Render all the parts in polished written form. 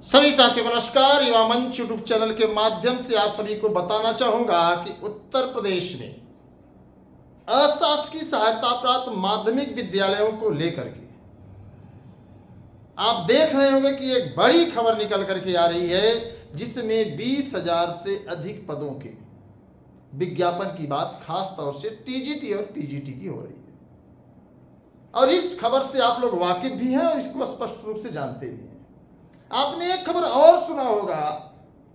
सभी साथियों को नमस्कार। युवा मंच यूट्यूब चैनल के माध्यम से आप सभी को बताना चाहूंगा कि उत्तर प्रदेश में अशासकीय सहायता प्राप्त माध्यमिक विद्यालयों को लेकर के आप देख रहे होंगे कि एक बड़ी खबर निकल करके आ रही है, जिसमें 20,000 से अधिक पदों के विज्ञापन की बात खास तौर से टीजीटी और पीजीटी की हो रही है। और इस खबर से आप लोग वाकिफ भी हैं और इसको स्पष्ट रूप से जानते भी हैं। आपने एक खबर और सुना होगा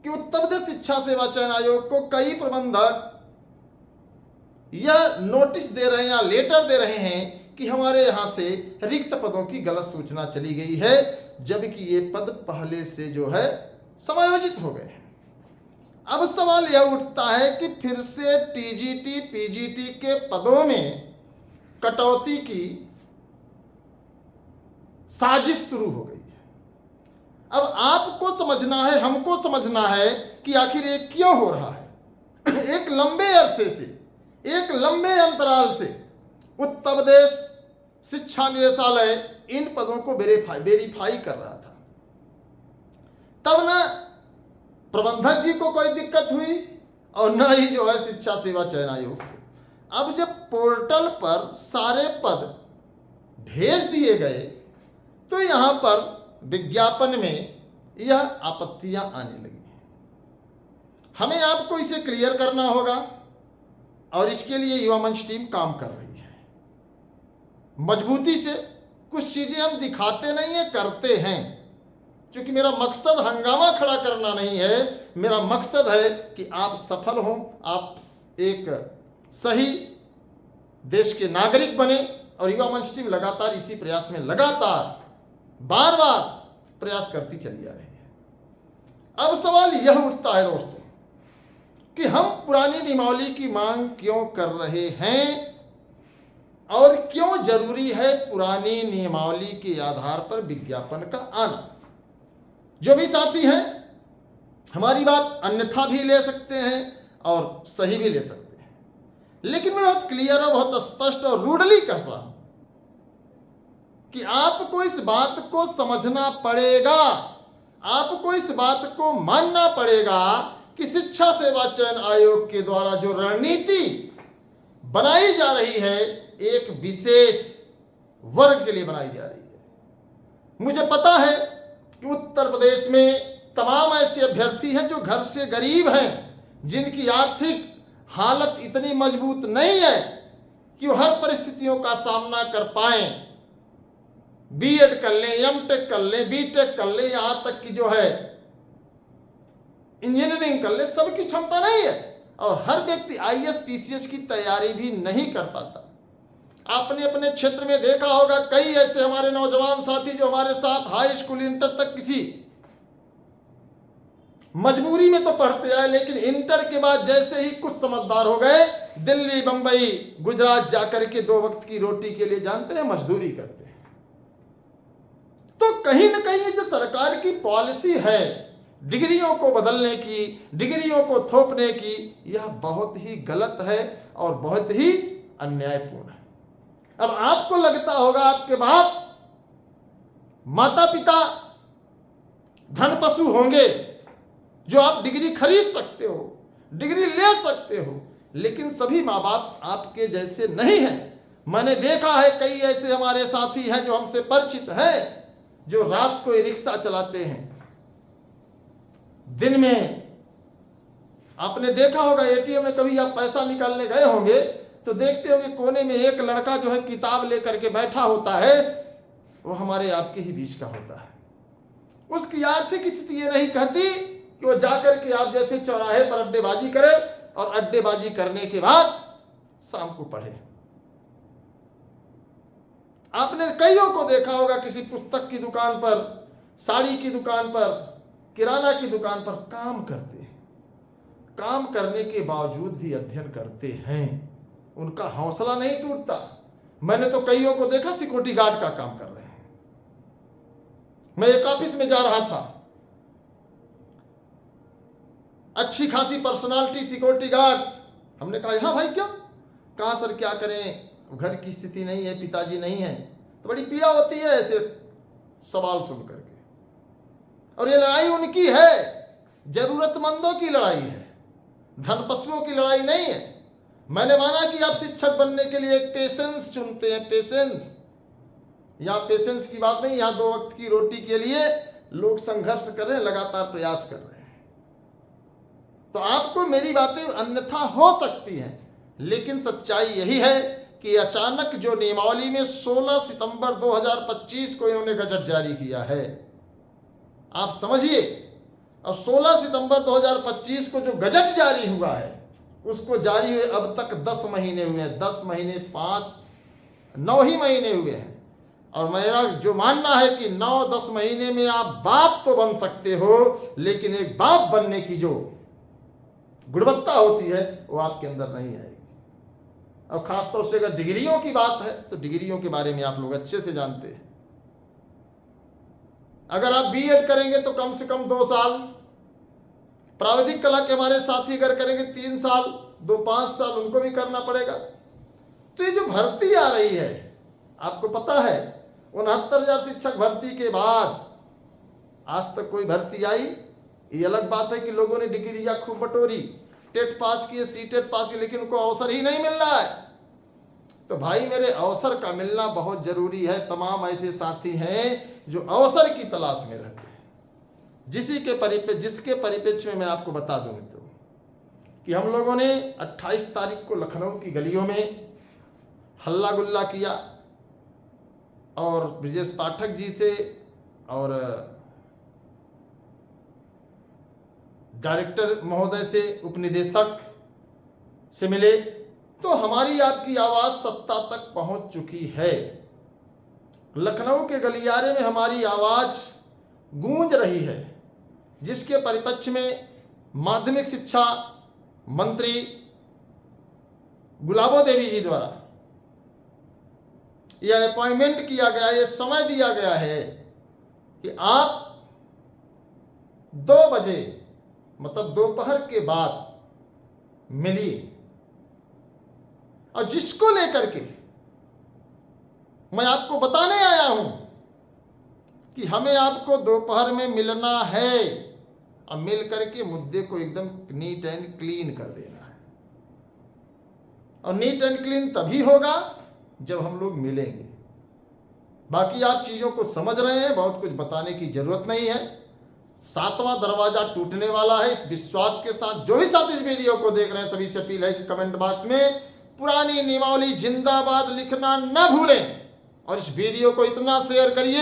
कि उत्तर प्रदेश शिक्षा सेवा चयन आयोग को कई प्रबंधक यह नोटिस दे रहे हैं या लेटर दे रहे हैं कि हमारे यहां से रिक्त पदों की गलत सूचना चली गई है, जबकि ये पद पहले से जो है समायोजित हो गए हैं। अब सवाल यह उठता है कि फिर से टीजीटी पीजीटी के पदों में कटौती की साजिश शुरू हो गई है। अब आपको समझना है, हमको समझना है कि आखिर ये क्यों हो रहा है। एक लंबे अरसे से, एक लंबे अंतराल से उत्तर प्रदेश शिक्षा निदेशालय इन पदों को वेरीफाई कर रहा था। तब ना प्रबंधक जी को कोई दिक्कत हुई और न ही जो है शिक्षा सेवा चयन आयोग को। अब जब पोर्टल पर सारे पद भेज दिए गए तो यहां पर विज्ञापन में यह आपत्तियां आने लगी हैं। हमें आपको इसे क्लियर करना होगा और इसके लिए युवा मंच टीम काम कर रही है। मजबूती से कुछ चीजें हम दिखाते नहीं है, करते हैं। क्योंकि मेरा मकसद हंगामा खड़ा करना नहीं है, मेरा मकसद है कि आप सफल हों, आप एक सही देश के नागरिक बने। और युवा मंच टीम लगातार इसी प्रयास में लगातार बार बार प्रयास करती चली आ रही है। अब सवाल यह उठता है दोस्तों कि हम पुरानी नियमावली की मांग क्यों कर रहे हैं और क्यों जरूरी है पुरानी नियमावली के आधार पर विज्ञापन का आना। जो भी साथी हैं हमारी बात अन्यथा भी ले सकते हैं और सही भी ले सकते हैं, लेकिन मैं बहुत क्लियर और बहुत स्पष्ट और रूडली कर रहा हूं कि आपको इस बात को समझना पड़ेगा, आपको इस बात को मानना पड़ेगा कि शिक्षा सेवा चयन आयोग के द्वारा जो रणनीति बनाई जा रही है एक विशेष वर्ग के लिए बनाई जा रही है। मुझे पता है कि उत्तर प्रदेश में तमाम ऐसे अभ्यर्थी हैं जो घर से गरीब हैं, जिनकी आर्थिक हालत इतनी मजबूत नहीं है कि वो हर परिस्थितियों का सामना कर पाएं। बीएड कर लें, एमटेक कर लें, बीटेक कर लें, यहां तक कि जो है इंजीनियरिंग कर ले, सबकी क्षमता नहीं है। और हर व्यक्ति आईएएस पीसीएस की तैयारी भी नहीं कर पाता। आपने अपने क्षेत्र में देखा होगा कई ऐसे हमारे नौजवान साथी जो हमारे साथ हाई स्कूल इंटर तक किसी मजबूरी में तो पढ़ते आए, लेकिन इंटर के बाद जैसे ही कुछ समझदार हो गए, दिल्ली, बंबई, गुजरात जाकर के 2 वक्त की रोटी के लिए जानते हैं मजदूरी करते हैं। तो कहीं ना कहीं जो सरकार की पॉलिसी है डिग्रियों को बदलने की, डिग्रियों को थोपने की, यह बहुत ही गलत है और बहुत ही अन्यायपूर्ण है। अब आपको लगता होगा आपके बाप माता पिता धन पशु होंगे जो आप डिग्री खरीद सकते हो, डिग्री ले सकते हो, लेकिन सभी माँ बाप आपके जैसे नहीं हैं। मैंने देखा है कई ऐसे हमारे साथी हैं जो हमसे परिचित हैं, जो रात को रिक्शा चलाते हैं, दिन में आपने देखा होगा एटीएम में कभी आप पैसा निकालने गए होंगे तो देखते होंगे कोने में एक लड़का जो है किताब लेकर के बैठा होता है, वो हमारे आपके ही बीच का होता है। उसकी आर्थिक स्थिति ये नहीं कहती कि वो जाकर के आप जैसे चौराहे पर अड्डेबाजी करे और अड्डेबाजी करने के बाद शाम को पढ़े। आपने कईयों को देखा होगा किसी पुस्तक की दुकान पर, साड़ी की दुकान पर, किराना की दुकान पर काम करते हैं। काम करने के बावजूद भी अध्ययन करते हैं, उनका हौसला नहीं टूटता। मैंने तो कईयों को देखा सिक्योरिटी गार्ड का काम कर रहे हैं। मैं एक ऑफिस में जा रहा था, अच्छी खासी पर्सनालिटी सिक्योरिटी गार्ड। हमने कहा हाँ भाई क्यों? कहा सर क्या करें, घर की स्थिति नहीं है, पिताजी नहीं है, तो बड़ी पीड़ा होती है ऐसे सवाल सुन करके। और ये लड़ाई उनकी है, जरूरतमंदों की लड़ाई है, धनपशुओं की लड़ाई नहीं है। मैंने माना कि आप शिक्षक बनने के लिए एक पेशेंस चुनते हैं, पेशेंस। यहां पेशेंस की बात नहीं, यहां 2 वक्त की रोटी के लिए लोग संघर्ष कर रहे हैं, लगातार प्रयास कर रहे हैं। तो आपको मेरी बातें अन्यथा हो सकती हैं, लेकिन सच्चाई यही है कि अचानक जो नियमावली में 16 सितंबर 2025 को इन्होंने गजट जारी किया है, आप समझिए, और 16 सितंबर 2025 को जो गजट जारी हुआ है, उसको जारी हुए अब तक 10 महीने हुए हैं। 10 महीने 9 ही महीने हुए हैं। और मेरा जो मानना है कि 9-10 महीने में आप बाप तो बन सकते हो, लेकिन एक बाप बनने की जो गुणवत्ता होती है वो आपके अंदर नहीं आएगी। और खासतौर से अगर डिग्रियों की बात है तो डिग्रियों के बारे में आप लोग अच्छे से जानते हैं। अगर आप बीएड करेंगे तो कम से कम 2 साल, प्राविधिक कला के हमारे साथी अगर करेंगे 3 साल, 5 साल उनको भी करना पड़ेगा। तो ये जो भर्ती आ रही है, आपको पता है 69,000 शिक्षक भर्ती के बाद आज तक कोई भर्ती आई? ये अलग बात है कि लोगों ने डिग्रियां खूब बटोरी, टेट पास किए, सीटेट पास किए, लेकिन उनको अवसर ही नहीं मिल रहा है। तो भाई मेरे, अवसर का मिलना बहुत जरूरी है। तमाम ऐसे साथी हैं जो अवसर की तलाश में रहते हैं। जिसके परिप्रेक्ष्य में मैं आपको बता दूं मित्रों कि हम लोगों ने 28 तारीख को लखनऊ की गलियों में हल्ला गुल्ला किया और ब्रजेश पाठक जी से और डायरेक्टर महोदय से, उपनिदेशक से मिले, तो हमारी आपकी आवाज सत्ता तक पहुंच चुकी है। लखनऊ के गलियारे में हमारी आवाज गूंज रही है, जिसके परिप्रेक्ष्य में माध्यमिक शिक्षा मंत्री गुलाबो देवी जी द्वारा यह अपॉइंटमेंट किया गया, यह समय दिया गया है कि आप 2 बजे मतलब दोपहर के बाद मिलिए। और जिसको लेकर के मैं आपको बताने आया हूं कि हमें आपको दोपहर में मिलना है और मिल करके मुद्दे को एकदम नीट एंड क्लीन कर देना है। और नीट एंड क्लीन तभी होगा जब हम लोग मिलेंगे। बाकी आप चीजों को समझ रहे हैं, बहुत कुछ बताने की जरूरत नहीं है। 7वां दरवाजा टूटने वाला है, इस विश्वास के साथ जो भी साथ इस वीडियो को देख रहे हैं सभी से अपील है कि कमेंट बॉक्स में पुरानी नियमावली जिंदाबाद लिखना न भूलें। और इस वीडियो को इतना शेयर करिए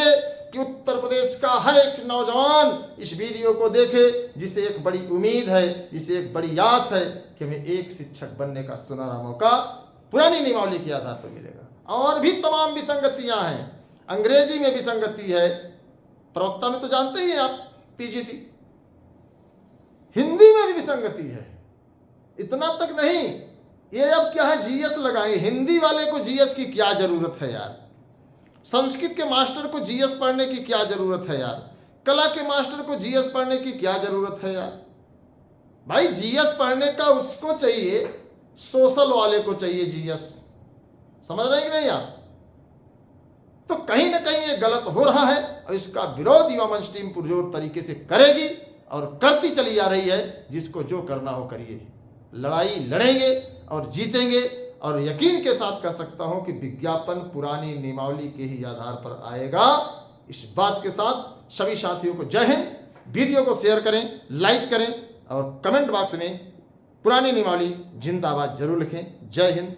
कि उत्तर प्रदेश का हर एक नौजवान इस वीडियो को देखे, जिसे एक बड़ी उम्मीद है, जिसे एक बड़ी आस है कि हमें एक शिक्षक बनने का सुनहरा मौका पुरानी नियमावली के आधार पर मिलेगा। और भी तमाम विसंगतियां हैं, अंग्रेजी में विसंगति है, प्रवक्ता में तो जानते ही हैं आप, पीजीटी, हिंदी में भी विसंगति है। इतना तक नहीं, ये अब क्या है, जीएस लगाए। हिंदी वाले को जीएस की क्या जरूरत है यार? संस्कृत के मास्टर को जीएस पढ़ने की क्या जरूरत है यार? कला के मास्टर को जीएस पढ़ने की क्या जरूरत है यार? भाई जीएस पढ़ने का उसको चाहिए, सोशल वाले को चाहिए जीएस। समझ रहे हैं कि नहीं आप? तो कहीं ना कहीं ये गलत हो रहा है और इसका विरोध युवा मंच टीम पुरजोर तरीके से करेगी और करती चली जा रही है। जिसको जो करना हो करिए, लड़ाई लड़ेंगे और जीतेंगे। और यकीन के साथ कह सकता हूं कि विज्ञापन पुरानी नियमावली के ही आधार पर आएगा। इस बात के साथ सभी साथियों को जय हिंद। वीडियो को शेयर करें, लाइक करें और कमेंट बॉक्स में पुरानी नियमावली जिंदाबाद जरूर लिखें। जय हिंद।